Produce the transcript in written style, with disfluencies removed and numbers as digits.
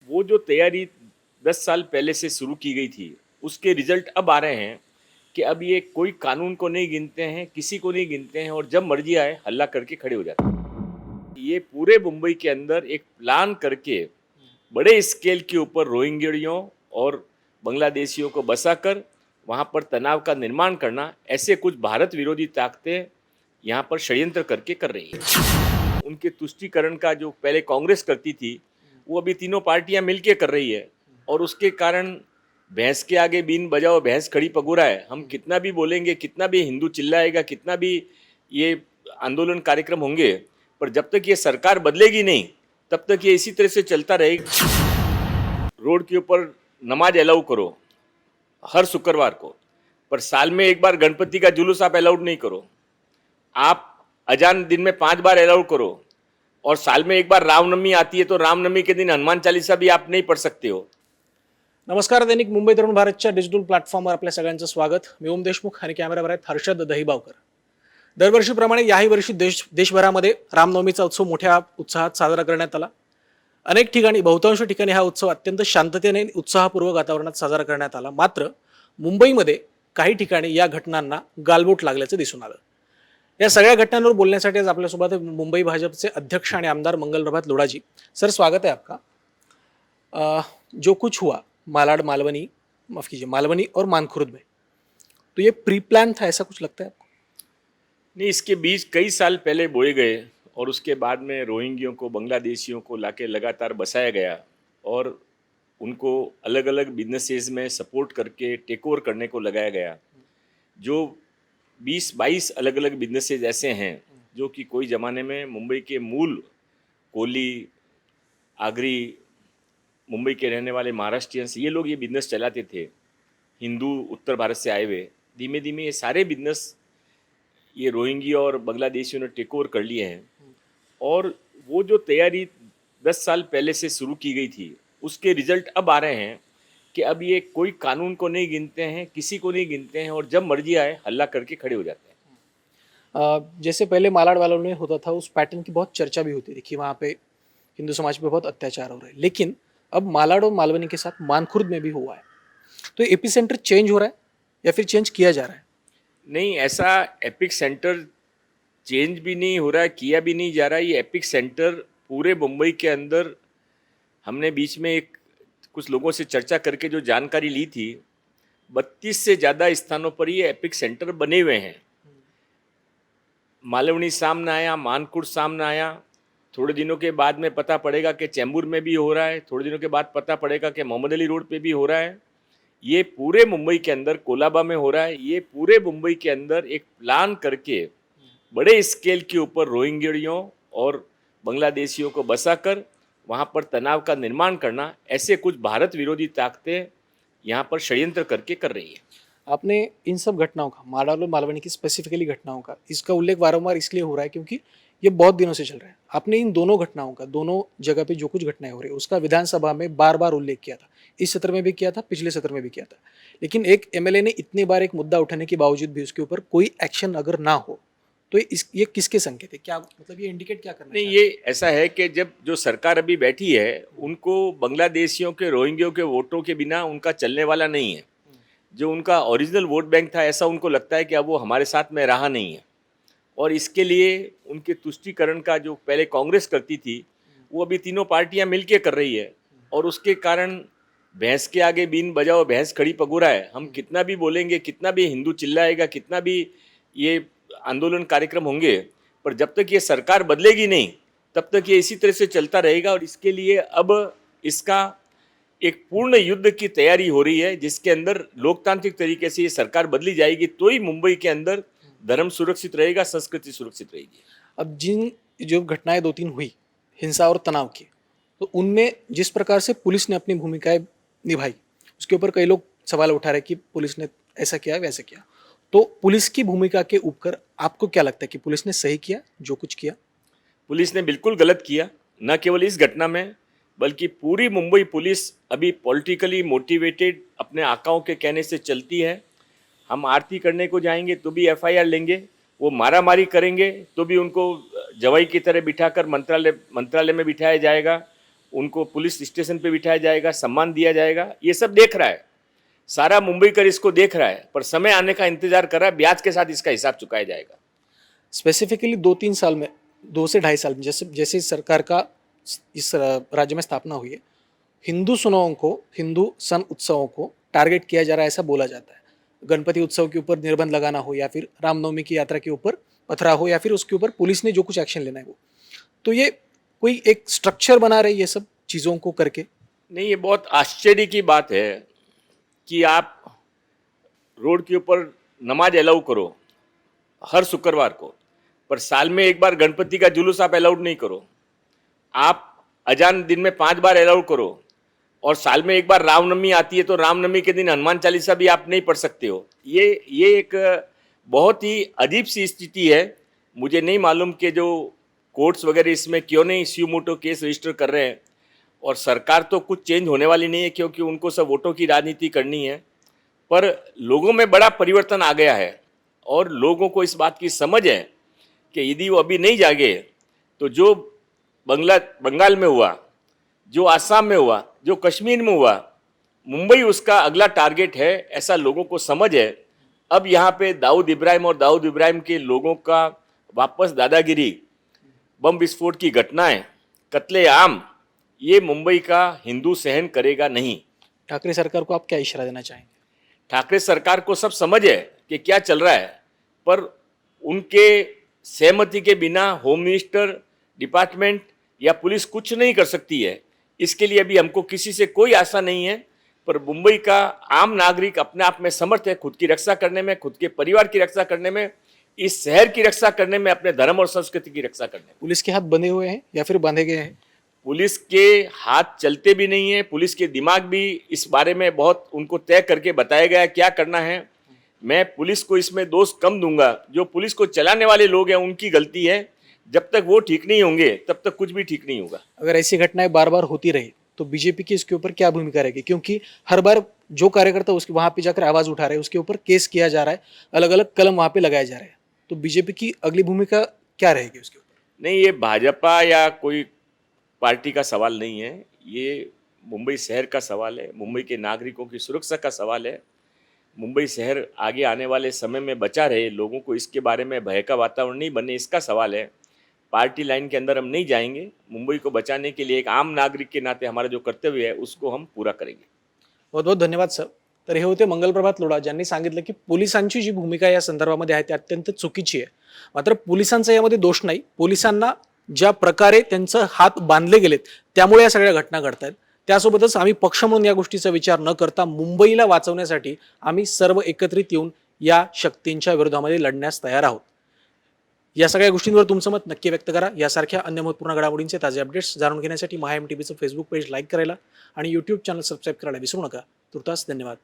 वो जो तैयारी 10 साल पहले से शुरू की गई थी, उसके रिजल्ट अब आ रहे हैं कि अब ये कोई कानून को नहीं गिनते हैं, किसी को नहीं गिनते हैं और जब मर्जी आए हल्ला करके खड़े हो जाते हैं। ये पूरे मुंबई के अंदर एक प्लान करके बड़े स्केल के ऊपर रोहिंग्याओं और बांग्लादेशियों को बसाकर वहाँ पर तनाव का निर्माण करना, ऐसे कुछ भारत विरोधी ताकतें यहाँ पर षड्यंत्र करके कर रही है। उनके तुष्टीकरण का जो पहले कांग्रेस करती थी, वो अभी तीनों पार्टियां मिलके कर रही है और उसके कारण भैंस के आगे बीन बजाओ भैंस खड़ी पगुरा है। हम कितना भी बोलेंगे, कितना भी हिंदू चिल्लाएगा, कितना भी ये आंदोलन कार्यक्रम होंगे, पर जब तक ये सरकार बदलेगी नहीं तब तक ये इसी तरह से चलता रहेगा। रोड के ऊपर नमाज अलाउ करो हर शुक्रवार को, पर साल में एक बार गणपति का जुलूस आप अलाउड नहीं करो। आप अजान दिन में 5 बार अलाउ करो और साल में एक बार रामनवमी आती है तो रामनवमी के दिन हनुमान चालीसा भी आप नहीं पढ़ सकते हो। नमस्कार. दैनिक मुंबई तरुण भारतच्या डिजिटल प्लॅटफॉर्मवर आपल्या सगळ्यांचं स्वागत. मी ओम देशमुख आणि कॅमेरावर आहेत हर्षद दहीबावकर. दरवर्षीप्रमाणे याही वर्षी देशभरामध्ये रामनवमीचा उत्सव मोठ्या उत्साहात साजरा करण्यात आला. अनेक ठिकाणी, बहुतांश ठिकाणी हा उत्सव अत्यंत शांततेने उत्साहपूर्वक वातावरणात साजरा करण्यात आला. मात्र मुंबईमध्ये काही ठिकाणी या घटनांना गालबोट लागल्याचं दिसून आलं. या सगळ्या घटनांवर बोलण्यासाठी आज आपल्यासोबत मुंबई भाजपचे अध्यक्ष आणि आमदार मंगलप्रभात लोढाजी. सर, स्वागत है आपका. जो कुछ हुआ मालाड, मालवनी, माफ कीजिए, मालवनी और मानखुर्द में, तो ये प्री प्लान था, ऐसा कुछ लगता है आपको? नहीं, इसके बीज कई साल पहले बोए गए और उसके बाद में रोहिंग्यों को, बांग्लादेशियों को लाके लगातार बसाया गया और उनको अलग अलग बिजनेसेस में सपोर्ट करके टेक ओवर करने को लगाया गया। जो 20-22 अलग अलग बिजनेसेस ऐसे हैं जो कि कोई ज़माने में मुंबई के मूल कोली, आगरी, मुंबई के रहने वाले महाराष्ट्रियंस, ये लोग ये बिजनेस चलाते थे। हिंदू उत्तर भारत से आए हुए, धीमे धीमे ये सारे बिजनेस ये रोहिंग्या और बांग्लादेशियों ने टेक ओवर कर लिए हैं और वो जो तैयारी 10 साल पहले से शुरू की गई थी, उसके रिजल्ट अब आ रहे हैं कि अब ये कोई कानून को नहीं गिनते हैं, किसी को नहीं गिनते हैं और जब मर्जी आए हल्ला करके खड़े हो जाते हैं। जैसे पहले मालाड वालों में होता था, उस पैटर्न की बहुत चर्चा भी होती थी कि वहाँ पे हिंदू समाज पे बहुत अत्याचार हो रहे हैं. लेकिन अब मालाड और मालवनी के साथ मानखुर्द में भी हुआ है. तो एपी सेंटर चेंज हो रहा है या फिर चेंज किया जा रहा है? नहीं, ऐसा एपिक सेंटर चेंज भी नहीं हो रहा है, किया भी नहीं जा रहा है। ये एपिक सेंटर पूरे मुंबई के अंदर, हमने बीच में एक कुछ लोगों से चर्चा करके जो जानकारी ली थी, 32 से ज़्यादा स्थानों पर ये एपिक सेंटर बने हुए हैं। मालवनी सामने आया, मानकुड़ सामने आया, थोड़े दिनों के बाद में पता पड़ेगा कि चैम्बूर में भी हो रहा है, थोड़े दिनों के बाद पता पड़ेगा कि मोहम्मद अली रोड पे भी हो रहा है। ये पूरे मुंबई के अंदर कोलाबा में हो रहा है। ये पूरे मुंबई के अंदर एक प्लान करके बड़े स्केल के ऊपर रोहिंग्याओं और बांग्लादेशियों को बसाकर वहाँ पर तनाव का निर्माण करना, ऐसे कुछ भारत विरोधी ताकतें यहाँ पर षड्यंत्र करके कर रही है। आपने इन सब घटनाओं का, मालाड और मालवनी की स्पेसिफिकली घटनाओं का, इसका उल्लेख वारंवार इसलिए हो रहा है क्योंकि ये बहुत दिनों से चल रहा है. आपने इन दोनों घटनाओं का, दोनों जगह पे जो कुछ घटनाएं हो रही है, उसका विधानसभा में बार बार उल्लेख किया था. इस सत्र में भी किया था, पिछले सत्र में भी किया था. लेकिन एक एमएलए ने इतनी बार एक मुद्दा उठाने के बावजूद भी उसके ऊपर कोई एक्शन अगर ना हो तो ये किसके संकेत है? क्या मतलब ये इंडिकेट क्या करना नहीं, है? ये ऐसा है कि जब जो सरकार अभी बैठी है, उनको बांग्लादेशियों के, रोहिंग्यों के वोटों के बिना उनका चलने वाला नहीं है। जो उनका ओरिजिनल वोट बैंक था, ऐसा उनको लगता है कि अब वो हमारे साथ में रहा नहीं है और इसके लिए उनके तुष्टीकरण का जो पहले कांग्रेस करती थी, वो अभी तीनों पार्टियां मिलके कर रही है और उसके कारण भैंस के आगे बीन बजाओ भैंस खड़ी पगुरा है। हम कितना भी बोलेंगे, कितना भी हिंदू चिल्लाएगा, कितना भी ये आंदोलन कार्यक्रम होंगे, पर जब तक ये सरकार बदलेगी नहीं तब तक ये इसी तरह से चलता रहेगा और इसके लिए अब इसका एक पूर्ण युद्ध की तैयारी हो रही है, जिसके अंदर लोकतांत्रिक तरीके से ये सरकार बदली जाएगी तो ही मुंबई के अंदर धर्म सुरक्षित रहेगा, संस्कृति सुरक्षित रहेगी। अब जिन जो घटनाएं 2-3 हुई हिंसा और तनाव की, तो उनमें जिस प्रकार से पुलिस ने अपनी भूमिकाएं निभाई, उसके ऊपर कई लोग सवाल उठा रहे कि पुलिस ने ऐसा किया वैसा किया. तो पुलिस की भूमिका के ऊपर आपको क्या लगता है कि पुलिस ने सही किया जो कुछ किया? पुलिस ने बिल्कुल गलत किया, न केवल इस घटना में बल्कि पूरी मुंबई पुलिस अभी पॉलिटिकली मोटिवेटेड अपने आकाओं के कहने से चलती है। हम आरती करने को जाएंगे तो भी एफआईआर लेंगे, वो मारामारी करेंगे तो भी उनको जवाई की तरह बिठाकर मंत्रालय में बिठाया जाएगा उनको पुलिस स्टेशन पे बिठाया जाएगा, सम्मान दिया जाएगा, ये सब देख रहा है। सारा मुंबईकर इसको देख रहा है, पर समय आने का इंतजार कर रहा है, ब्याज के साथ इसका हिसाब चुकाया जाएगा। स्पेसिफिकली 2-3 साल में, 2 से ढाई साल में, जैसे जैसे इस सरकार का इस राज्य में स्थापना हुई है, हिंदू सुनाओं को, हिंदू सन उत्सवों को टारगेट किया जा रहा है, ऐसा बोला जाता है। गणपति उत्सव के ऊपर निर्बंध लगाना हो, या फिर रामनवमी की यात्रा के ऊपर पथराव हो, या फिर उसके ऊपर पुलिस ने जो कुछ एक्शन लेना है वो, तो ये कोई एक स्ट्रक्चर बना रही है ये सब चीज़ों को करके। नहीं, ये बहुत आश्चर्य की बात है कि आप रोड के ऊपर नमाज अलाउ करो हर शुक्रवार को, पर साल में एक बार गणपति का जुलूस आप अलाउड नहीं करो। आप अजान दिन में 5 बार अलाउड करो, और साल में एक बार रामनवमी आती है तो रामनवमी के दिन हनुमान चालीसा भी आप नहीं पढ़ सकते हो। ये एक बहुत ही अजीब सी स्थिति है। मुझे नहीं मालूम कि जो कोर्ट्स वगैरह इसमें क्यों नहीं स्यू मोटो केस रजिस्टर कर रहे हैं, और सरकार तो कुछ चेंज होने वाली नहीं है, क्योंकि उनको सब वोटों की राजनीति करनी है। पर लोगों में बड़ा परिवर्तन आ गया है, और लोगों को इस बात की समझ है कि यदि वो अभी नहीं जागे तो जो बंगाल में हुआ, जो आसाम में हुआ, जो कश्मीर में हुआ, मुंबई उसका अगला टारगेट है, ऐसा लोगों को समझ है। अब यहाँ पे दाऊद इब्राहिम और दाऊद इब्राहिम के लोगों का वापस दादागिरी, बम विस्फोट की घटनाएं, कत्लेआम, ये मुंबई का हिंदू सहन करेगा नहीं। ठाकरे सरकार को आप क्या इशारा देना चाहेंगे? ठाकरे सरकार को सब समझ है कि क्या चल रहा है, पर उनके सहमति के बिना होम मिनिस्टर, डिपार्टमेंट या पुलिस कुछ नहीं कर सकती है। इसके लिए अभी हमको किसी से कोई आशा नहीं है, पर मुंबई का आम नागरिक अपने आप में समर्थ है खुद की रक्षा करने में, खुद के परिवार की रक्षा करने में, इस शहर की रक्षा करने में, अपने धर्म और संस्कृति की रक्षा करने में। पुलिस के हाथ बंधे हुए हैं या फिर बांधे गए हैं? पुलिस के हाथ चलते भी नहीं है, पुलिस के दिमाग भी इस बारे में बहुत उनको तय करके बताया गया है क्या करना है। मैं पुलिस को इसमें दोष कम दूंगा, जो पुलिस को चलाने वाले लोग हैं उनकी गलती है। जब तक वो ठीक नहीं होंगे तब तक कुछ भी ठीक नहीं होगा। अगर ऐसी घटनाएं बार बार होती रही तो बीजेपी की इसके ऊपर क्या भूमिका रहेगी? क्योंकि हर बार जो कार्यकर्ता उसके वहां पे जाकर आवाज उठा रहे हैं, उसके ऊपर केस किया जा रहा है, अलग अलग कलम वहां पे लगाए जा रहे हैं, तो बीजेपी की अगली भूमिका क्या रहेगी उसके ऊपर? नहीं, ये भाजपा या कोई पार्टी का सवाल नहीं है, ये मुंबई शहर का सवाल है, मुंबई के नागरिकों की सुरक्षा का सवाल है। मुंबई शहर आगे आने वाले समय में बचा रहे, लोगों को इसके बारे में भय का वातावरण नहीं बने, इसका सवाल है। पार्टी लाइन के अंदर हम नहीं जाएंगे। मुंबई को बचाने के लिए एक आम नागरिक के नाते हमारा जो कर्तव्य है उसको हम पूरा करेंगे। बहुत बहुत धन्यवाद सर. तर हे होते मंगलप्रभात लोढा, ज्यांनी सांगितलं की पोलिसांची जी भूमिका या संदर्भामध्ये आहे ती अत्यंत चुकीची आहे. मात्र पोलिसांचा यामध्ये दोष नाही. पोलिसांना ज्या प्रकारे त्यांचे हात बांधले गेलेत त्यामुळे या सगळ्या घटना घडत आहेत. त्यासोबतच आम्ही पक्ष म्हणून या गोष्टीचा विचार न करता मुंबईला वाचवण्यासाठी आम्ही सर्व एकत्रित येऊन या शक्तींच्या विरोधामध्ये लढण्यास तयार आहोत. या सगळ्या गोष्टींवर तुमचं मत नक्की व्यक्त करा. यासारख्या अन्य महत्त्वपूर्ण घडामोडींचे ताजे अपडेट्स जाणून घेण्यासाठी महाएमटीबीचं फेसबुक पेज लाईक करायला आणि यूट्यूब चॅनल सबस्क्राईब करायला विसरू नका. तुर्तास धन्यवाद.